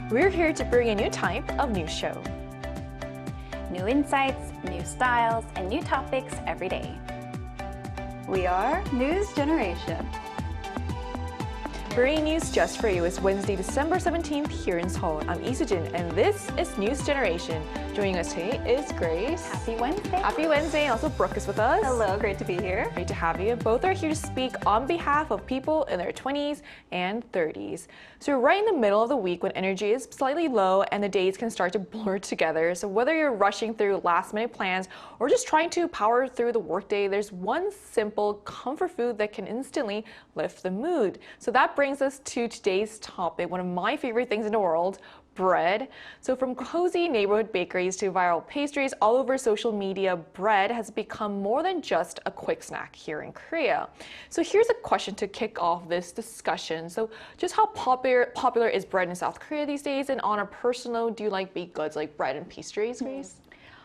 We're here to bring a new type of news show. New insights, new styles, and new topics every day. We are News Generation. Bringing news just for you is Wednesday, December 17th here in Seoul. I'm Isujin, and this is News Generation. Joining us today is Grace. Happy Wednesday. Happy Wednesday, and also Brooke is with us. Hello, great to be here. Great to have you. Both are here to speak on behalf of people in their 20s and 30s. So we're right in the middle of the week when energy is slightly low and the days can start to blur together. So whether you're rushing through last-minute plans or just trying to power through the workday, there's one simple comfort food that can instantly lift the mood. So that brings us to today's topic, one of my favorite things in the world, bread. So from cozy neighborhood bakeries to viral pastries all over social media, bread has become more than just a quick snack here in Korea. So here's a question to kick off this discussion. So just how popular is bread in South Korea these days? And on a personal note, do you like baked goods like bread and pastries, Grace?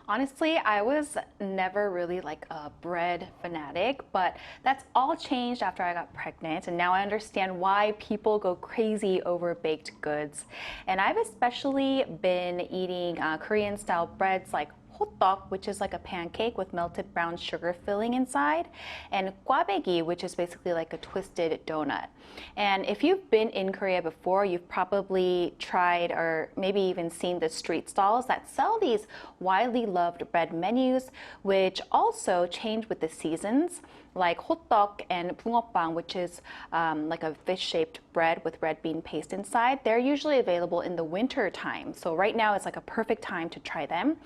Honestly, I was never really like a bread fanatic, but that's all changed after I got pregnant, and now I understand why people go crazy over baked goods. And I've especially been eating Korean-style breads like hotdog, which is like a pancake with melted brown sugar filling inside, and 꽈배기, which is basically like a twisted donut. And if you've been in Korea before, you've probably tried or maybe even seen the street stalls that sell these widely loved bread menus, which also change with the seasons, like hotdog and 붕어빵, which is like a fish-shaped bread with red bean paste inside. They're usually available in the winter time. So right now it's like a perfect time to try them.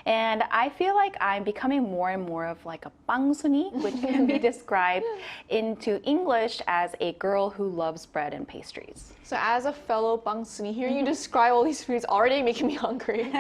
And I feel like I'm becoming more and more of like a 빵순이, which can be described into English as a girl who loves bread and pastries. So as a fellow 빵순이, hearing you describe all these foods already making me hungry.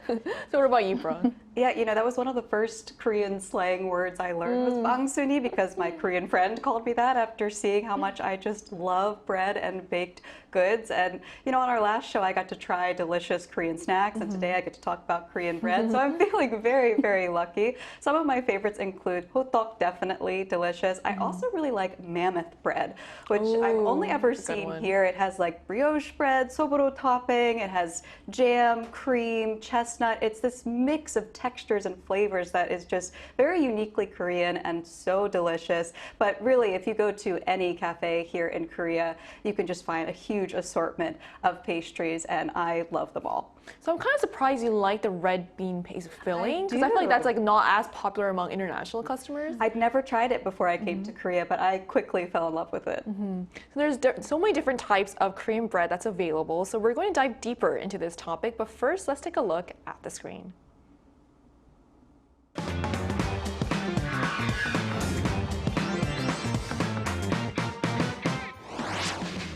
So what about you, Bron? Yeah, you know, that was one of the first Korean slang words I learned was 빵순이, because my Korean friend called me that after seeing how much I just love bread and baked goods. And, you know, on our last show, I got to try delicious Korean snacks, and today I get to talk about Korean bread. So I'm feeling very, very lucky. Some of my favorites include hotdog, definitely delicious. I also really like mammoth bread, which I've only ever seen here. It has like brioche bread, soboro topping, it has jam, cream, chestnut. It's this mix of textures and flavors that is just very uniquely Korean and so delicious. But really, if you go to any cafe here in Korea, you can just find a huge assortment of pastries, and I love them all. So I'm kind of surprised you like the red bean paste filling, because I feel like that's like not as popular among international customers. I'd never tried it before I came to Korea, but I quickly fell in love with it. So there's so many different types of Korean bread that's available. So we're going to dive deeper into this topic, but first let's take a look at the screen.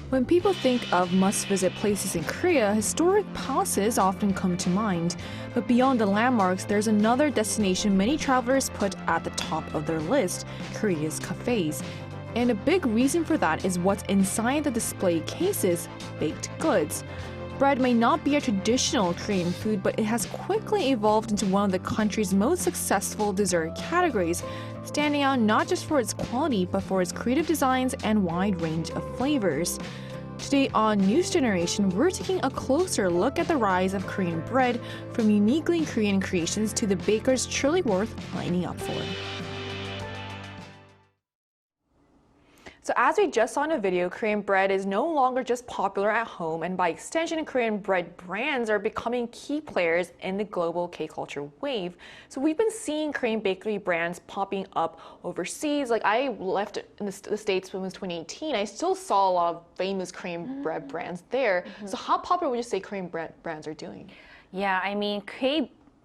When people think of must-visit places in Korea, historic palaces often come to mind. But beyond the landmarks, there's another destination many travelers put at the top of their list, Korea's cafes. And a big reason for that is what's inside the display cases, baked goods. Bread may not be a traditional Korean food, but it has quickly evolved into one of the country's most successful dessert categories, standing out not just for its quality, but for its creative designs and wide range of flavors. Today on News Generation, we're taking a closer look at the rise of Korean bread, from uniquely Korean creations to the bakers truly worth lining up for. So as we just saw in a video, Korean bread is no longer just popular at home, and by extension, Korean bread brands are becoming key players in the global K-culture wave. So we've been seeing Korean bakery brands popping up overseas. Like I left in the States when it was 2018, I still saw a lot of famous Korean bread brands there. So how popular would you say Korean bread brands are doing? Yeah, I mean,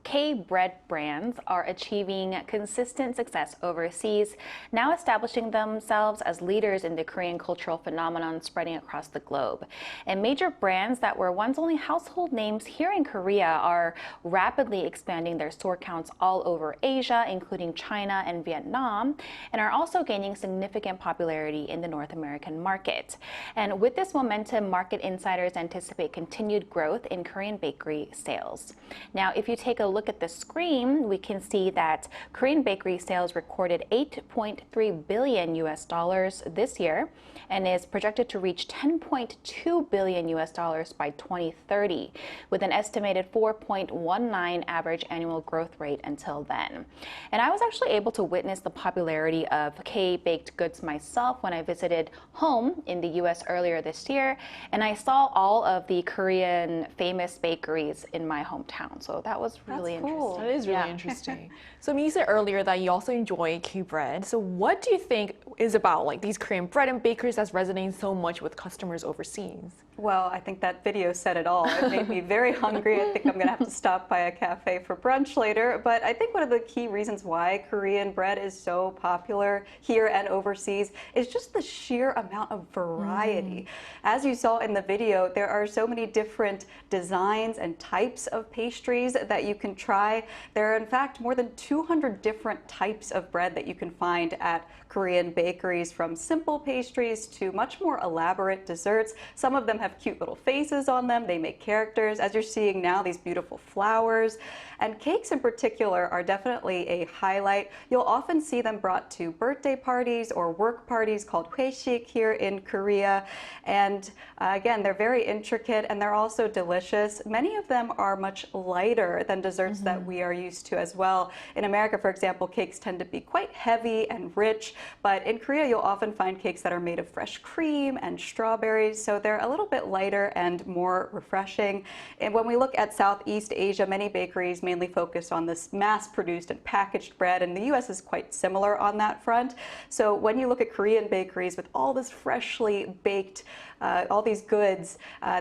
K-bread brands are achieving consistent success overseas, now establishing themselves as leaders in the Korean cultural phenomenon spreading across the globe. And major brands that were once only household names here in Korea are rapidly expanding their store counts all over Asia, including China and Vietnam, and are also gaining significant popularity in the North American market. And with this momentum, market insiders anticipate continued growth in Korean bakery sales. Now, if you take a look at the screen, we can see that Korean bakery sales recorded 8.3 billion US dollars this year and is projected to reach 10.2 billion US dollars by 2030, with an estimated 4.19 average annual growth rate until then. And I was actually able to witness the popularity of K-baked goods myself when I visited home in the US earlier this year, and I saw all of the Korean famous bakeries in my hometown. So that was really interesting. That is really interesting. So you said earlier that you also enjoy kbread. So what do you think is about like these Korean bread and bakeries that's resonating so much with customers overseas? Well, I think that video said it all. It made me very hungry. I think I'm going to have to stop by a cafe for brunch later. But I think one of the key reasons why Korean bread is so popular here and overseas is just the sheer amount of variety. As you saw in the video, there are so many different designs and types of pastries that you can try. There are, in fact, more than 200 different types of bread that you can find at Korean bakeries, from simple pastries to much more elaborate desserts. Some of them have cute little faces on them. They make characters. As you're seeing now, these beautiful flowers. And cakes in particular are definitely a highlight. You'll often see them brought to birthday parties or work parties called hwaesik here in Korea. And again, they're very intricate and they're also delicious. Many of them are much lighter than desserts that we are used to as well. In America, for example, cakes tend to be quite heavy and rich, but in Korea, you'll often find cakes that are made of fresh cream and strawberries, so they're a little bit lighter and more refreshing. And when we look at Southeast Asia, many bakeries mainly focus on this mass-produced and packaged bread, and the US is quite similar on that front. So when you look at Korean bakeries with all this freshly baked, all these goods,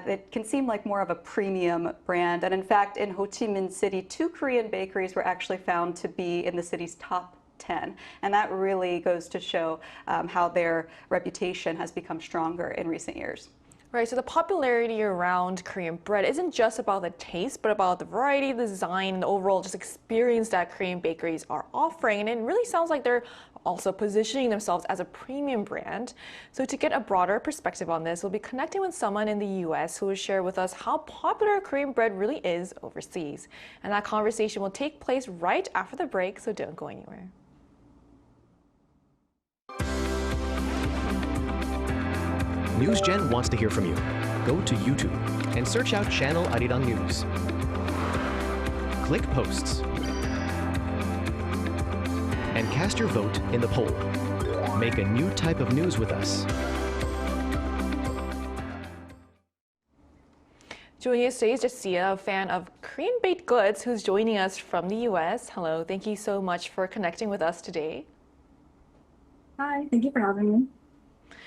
it can seem like more of a premium brand. And in fact, in Ho Chi Minh City, 2 Korean bakeries were actually found to be in the city's top 10. And that really goes to show how their reputation has become stronger in recent years. Right, so the popularity around Korean bread isn't just about the taste, but about the variety, the design, and the overall just experience that Korean bakeries are offering. And it really sounds like they're also positioning themselves as a premium brand. So to get a broader perspective on this, we'll be connecting with someone in the US who will share with us how popular Korean bread really is overseas. And that conversation will take place right after the break, so don't go anywhere. NewsGen wants to hear from you. Go to YouTube and search out Channel Arirang News. Click Posts and cast your vote in the poll. Make a new type of news with us. Joining us today is Jasia, a fan of Korean baked goods, who's joining us from the US. Hello, thank you so much for connecting with us today. Hi, thank you for having me.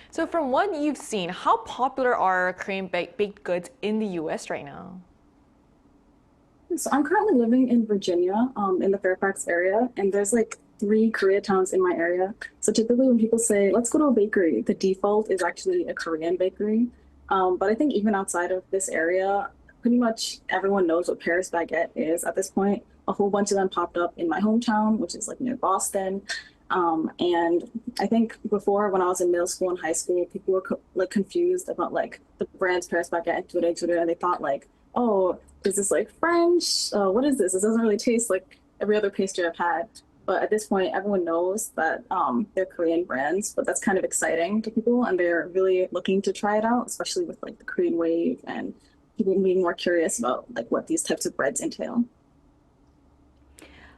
So from what you've seen, how popular are Korean baked goods in the US right now? So I'm currently living in Virginia, in the Fairfax area, and there's like 3 Koreatowns in my area. So typically when people say, let's go to a bakery, the default is actually a Korean bakery. But I think even outside of this area, pretty much everyone knows what Paris baguette is at this point. A whole bunch of them popped up in my hometown, which is like near Boston. And I think before, when I was in middle school and high school, people were confused about like the brands Paris baguette and Jure, and they thought like, oh, is this like French? What is this? It doesn't really taste like every other pastry I've had. But at this point, everyone knows that they're Korean brands, but that's kind of exciting to people, and they're really looking to try it out, especially with like the Korean wave and people being more curious about like what these types of breads entail.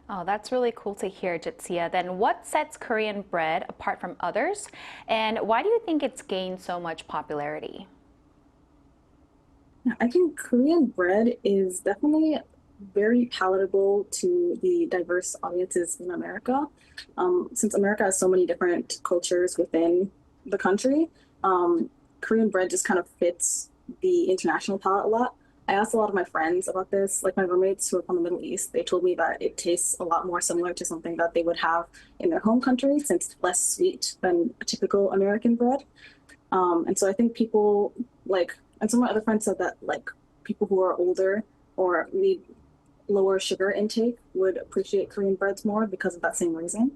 Oh, that's really cool to hear, Jitsia. Then what sets Korean bread apart from others? And why do you think it's gained so much popularity? I think Korean bread is definitely very palatable to the diverse audiences in America. Since America has so many different cultures within the country, Korean bread just kind of fits the international palate a lot. I asked a lot of my friends about this, like my roommates who are from the Middle East. They told me that it tastes a lot more similar to something that they would have in their home country, since it's less sweet than a typical American bread. And so I think people like, and some of my other friends said that like people who are older or need lower sugar intake would appreciate Korean breads more because of that same reason.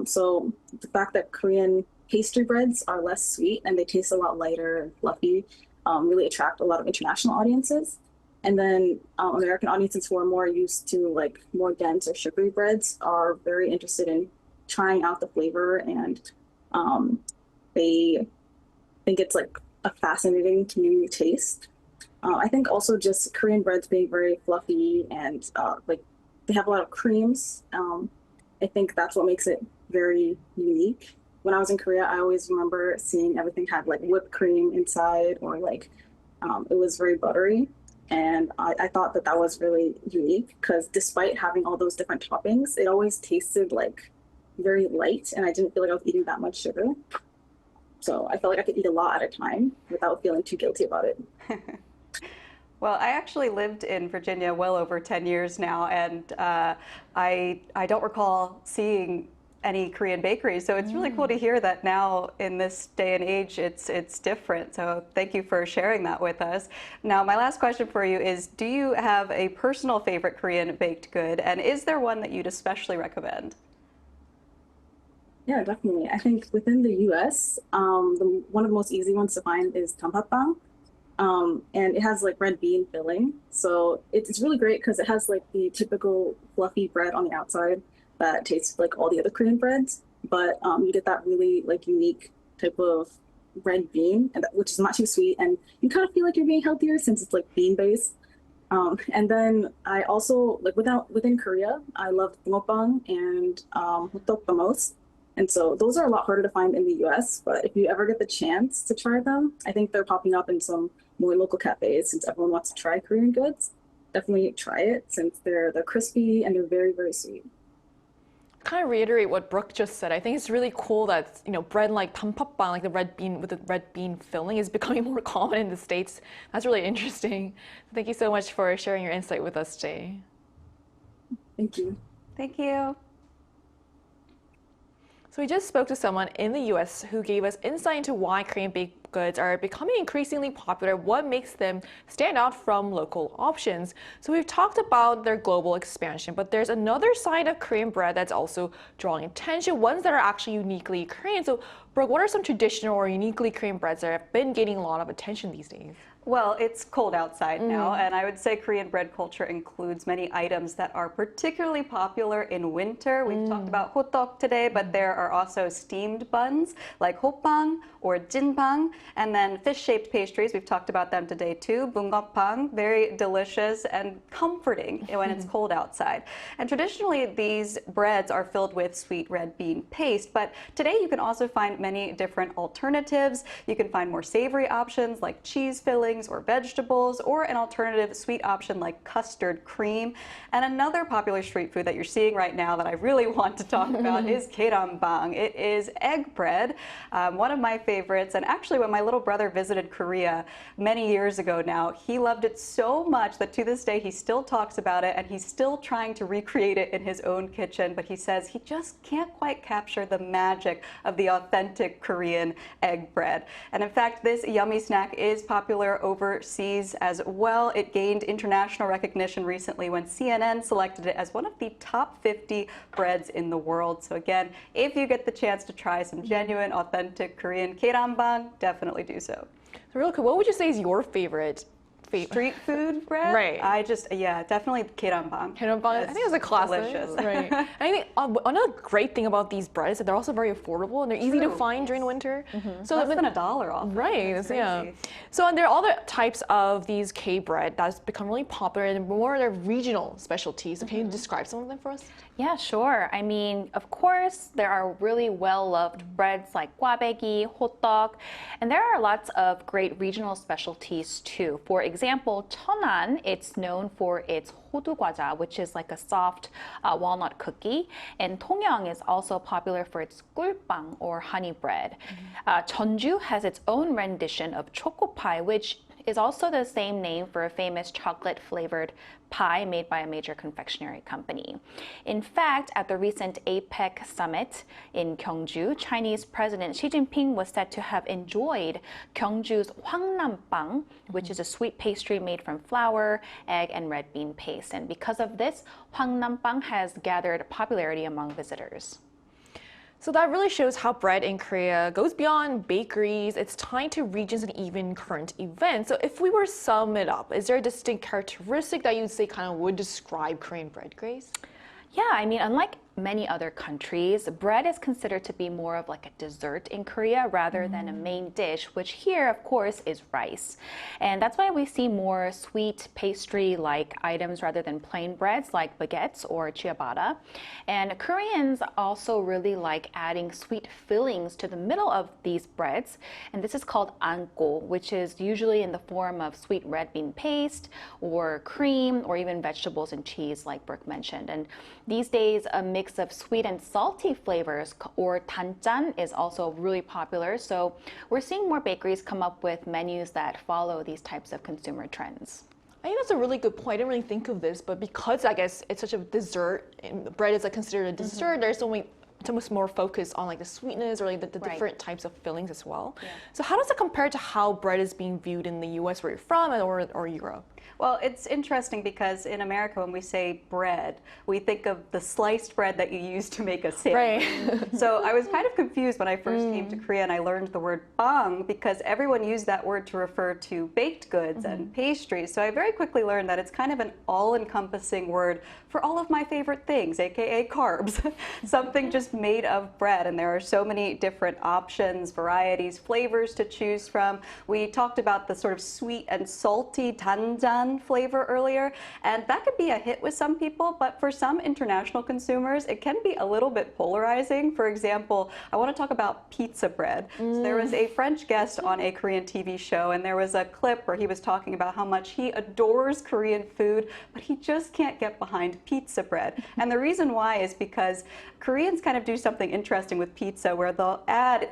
So the fact that Korean pastry breads are less sweet and they taste a lot lighter and fluffy really attract a lot of international audiences. And then American audiences who are more used to like more dense or sugary breads are very interested in trying out the flavor, and they think it's like a fascinating new taste. I think also just Korean breads being very fluffy and like they have a lot of creams. I think that's what makes it very unique. When I was in Korea, I always remember seeing everything had like whipped cream inside, or like it was very buttery. And I thought that that was really unique because despite having all those different toppings, it always tasted like very light, and I didn't feel like I was eating that much sugar. So I felt like I could eat a lot at a time without feeling too guilty about it. Well, I actually lived in Virginia well over 10 years now, and I don't recall seeing any Korean bakeries. So it's really cool to hear that now in this day and age, it's different. So thank you for sharing that with us. Now, my last question for you is, do you have a personal favorite Korean baked good? And is there one that you'd especially recommend? Yeah, definitely. I think within the US, one of the most easy ones to find is tanpapang. And it has like red bean filling. So it's really great because it has like the typical fluffy bread on the outside that tastes like all the other Korean breads, but you get that really like unique type of red bean, which is not too sweet, and you kind of feel like you're being healthier since it's like bean based. And then I also like within Korea, I love bungeoppang and hotteok the most. And so those are a lot harder to find in the US, but if you ever get the chance to try them, I think they're popping up in some more local cafes since everyone wants to try Korean goods. Definitely try it since they're crispy and they're very, very sweet. Kind of reiterate what Brooke just said. I think it's really cool that bread like tanpapang, like the red bean with the red bean filling, is becoming more common in the States. That's really interesting. Thank you so much for sharing your insight with us today. Thank you. Thank you. So we just spoke to someone in the US who gave us insight into why Korean baked goods are becoming increasingly popular, what makes them stand out from local options. So we've talked about their global expansion, but there's another side of Korean bread that's also drawing attention, ones that are actually uniquely Korean. So Brooke, what are some traditional or uniquely Korean breads that have been getting a lot of attention these days? Well, it's cold outside now, and I would say Korean bread culture includes many items that are particularly popular in winter. We've talked about hotteok today, but there are also steamed buns like hoppang or jinbang, and then fish-shaped pastries. We've talked about them today too. Bungeoppang, very delicious and comforting when it's cold outside. And traditionally, these breads are filled with sweet red bean paste, but today you can also find many different alternatives. You can find more savory options like cheese filling or vegetables, or an alternative sweet option like custard cream. And another popular street food that you're seeing right now that I really want to talk about is koreanbread. It is egg bread, one of my favorites. And actually, when my little brother visited Korea many years ago now, he loved it so much that to this day he still talks about it, and he's still trying to recreate it in his own kitchen. But he says he just can't quite capture the magic of the authentic Korean egg bread. And in fact, this yummy snack is popular overseas as well. It gained international recognition recently when CNN selected it as one of the top 50 breads in the world. So again, if you get the chance to try some genuine, authentic Korean koreanbread, definitely do so. So real quick, what would you say is your favorite street food bread? Right. Definitely koreanbread. I think it's a classic. Delicious. Right. I think another great thing about these breads is that they're also very affordable and they're easy to find during winter. So less than $1 off. Right. Yeah. So and there are other types of these K bread that's become really popular and more their regional specialties. So can you describe some of them for us? Yeah, sure. I mean, of course, there are really well-loved breads like gwabaegi, hotteok, and there are lots of great regional specialties too. For example, Cheonan, it's known for its hodu-gwaja, which is like a soft walnut cookie, and Tongyeong is also popular for its gulbang or honey bread. Jeonju has its own rendition of choco pie, which is also the same name for a famous chocolate-flavored pie made by a major confectionery company. In fact, at the recent APEC summit in Gyeongju, Chinese President Xi Jinping was said to have enjoyed Gyeongju's hwangnampang, which is a sweet pastry made from flour, egg, and red bean paste. And because of this, hwangnampang has gathered popularity among visitors. So that really shows how bread in Korea goes beyond bakeries, it's tied to regions and even current events. So if we were to sum it up, is there a distinct characteristic that you'd say kind of would describe Korean bread, Grace? Yeah, I mean, unlike many other countries, bread is considered to be more of like a dessert in Korea rather than a main dish, which here, of course, is rice. And that's why we see more sweet pastry-like items rather than plain breads like baguettes or ciabatta. And Koreans also really like adding sweet fillings to the middle of these breads. And this is called anko, which is usually in the form of sweet red bean paste or cream or even vegetables and cheese like Brooke mentioned. And these days, a mix of sweet and salty flavors, or danjan, is also really popular. So we're seeing more bakeries come up with menus that follow these types of consumer trends. I think that's a really good point. I didn't really think of this, but because I guess it's such a dessert, and bread is like considered a dessert, there's so much more focus on like the sweetness or like the different types of fillings as well. Yeah. So how does it compare to how bread is being viewed in the US where you're from or Europe? Well, it's interesting because in America, when we say bread, we think of the sliced bread that you use to make a sandwich. Right. So I was kind of confused when I first came to Korea and I learned the word bang because everyone used that word to refer to baked goods and pastries. So I very quickly learned that it's kind of an all-encompassing word for all of my favorite things, aka carbs. Something just made of bread, and there are so many different options, varieties, flavors to choose from. We talked about the sort of sweet and salty danjan flavor earlier, and that could be a hit with some people, but for some international consumers, it can be a little bit polarizing. For example, I want to talk about pizza bread. So there was a French guest on a Korean TV show, and there was a clip where he was talking about how much he adores Korean food, but he just can't get behind pizza bread. And the reason why is because Koreans kind of do something interesting with pizza where they'll add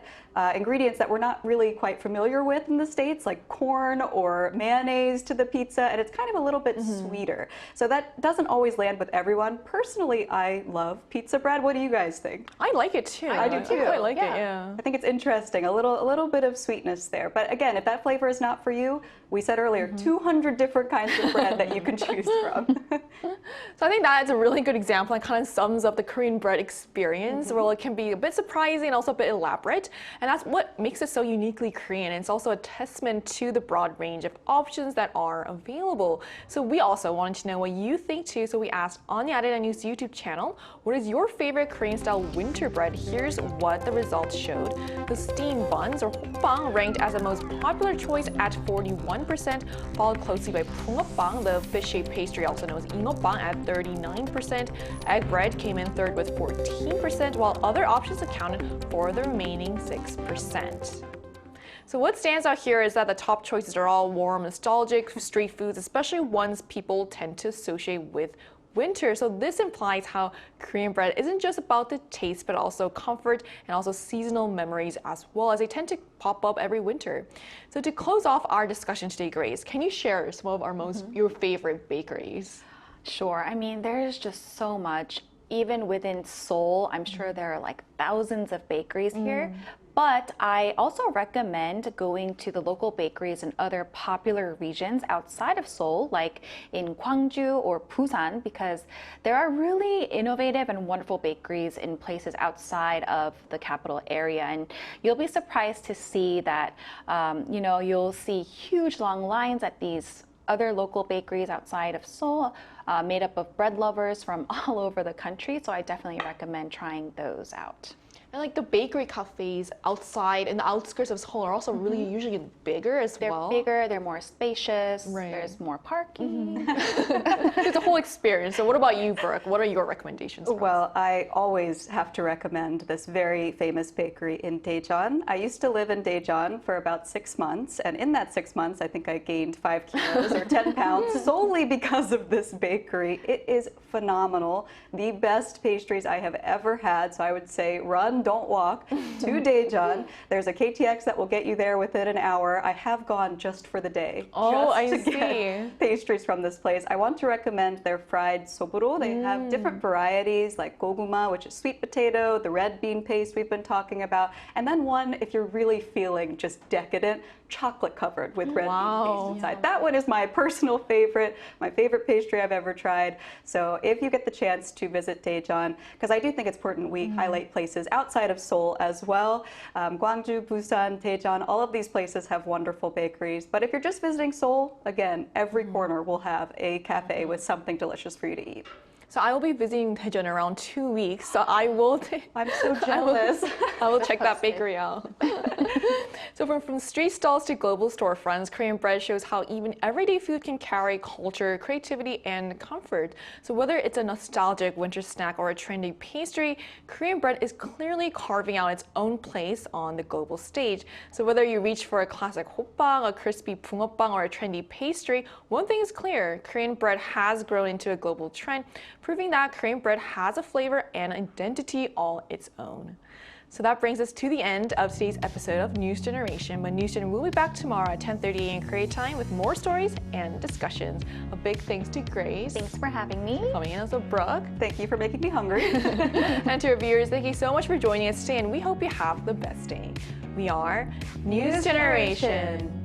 ingredients that we're not really quite familiar with in the States, like corn or mayonnaise to the pizza, and it's kind of a little bit sweeter. So that doesn't always land with everyone. Personally, I love pizza bread. What do you guys think? I like it too. I do too. I like it, yeah. I think it's interesting, a little bit of sweetness there. But again, if that flavor is not for you, we said earlier, 200 different kinds of bread that you can choose from. So I think that's a really good example and kind of sums up the Korean bread experience. Well, it can be a bit surprising and also a bit elaborate. And that's what makes it so uniquely Korean. And it's also a testament to the broad range of options that are available. So we also wanted to know what you think too. So we asked on the Arirang News YouTube channel, what is your favorite Korean style winter bread? Here's what the results showed. The steamed buns or hoppang ranked as the most popular choice at 41%, followed closely by bungeoppang, the fish-shaped pastry also known as imoppang, at 39%. Egg bread came in third with 14%, while other options accounted for the remaining 6%. So what stands out here is that the top choices are all warm, nostalgic street foods, especially ones people tend to associate with winter. So this implies how Korean bread isn't just about the taste, but also comfort and also seasonal memories as well, as they tend to pop up every winter. So to close off our discussion today, Grace, can you share some of our your favorite bakeries? Sure. I mean, there's just so much. Even within Seoul, I'm sure there are like thousands of bakeries here. But I also recommend going to the local bakeries in other popular regions outside of Seoul, like in Gwangju or Busan, because there are really innovative and wonderful bakeries in places outside of the capital area. And you'll be surprised to see that, you'll see huge long lines at these other local bakeries outside of Seoul, made up of bread lovers from all over the country. So I definitely recommend trying those out. And like the bakery cafes outside in the outskirts of Seoul are also really usually bigger as well. They're bigger, they're more spacious, Right. there's more parking. It's a whole experience. So what about you, Brooke? What are your recommendations? for us? Well, I always have to recommend this very famous bakery in Daejeon. I used to live in Daejeon for about 6 months, and in that 6 months, I think I gained 5 kilos or 10 pounds solely because of this bakery. It is phenomenal. The best pastries I have ever had, so I would say run, don't walk, to Daejeon. There's a KTX that will get you there within an hour. I have gone just for the day. Oh, just I to see. Get pastries from this place. I want to recommend their fried soburo. They have different varieties like goguma, which is sweet potato, the red bean paste we've been talking about, and then one, if you're really feeling just decadent, chocolate covered with red bean paste inside. That one is my personal favorite, my favorite pastry I've ever tried. So if you get the chance to visit Daejeon, because I do think it's important we highlight places outside outside of Seoul as well. Gwangju, Busan, Daejeon, all of these places have wonderful bakeries. But if you're just visiting Seoul, again, every corner will have a cafe with something delicious for you to eat. So I will be visiting Daejeon around 2 weeks, so I will. I'm so jealous. I will check that bakery out. So from street stalls to global storefronts, Korean bread shows how even everyday food can carry culture, creativity, and comfort. So whether it's a nostalgic winter snack or a trendy pastry, Korean bread is clearly carving out its own place on the global stage. So whether you reach for a classic hoppang, a crispy 붕어빵, or a trendy pastry, one thing is clear: Korean bread has grown into a global trend, proving that Korean bread has a flavor and identity all its own. So that brings us to the end of today's episode of News Generation. But News Gen will be back tomorrow at 10:30 a.m. Korea time with more stories and discussions. A big thanks to Grace. Thanks for having me. Coming in also Brooke. Thank you for making me hungry. And to our viewers, thank you so much for joining us today, and we hope you have the best day. We are News Generation.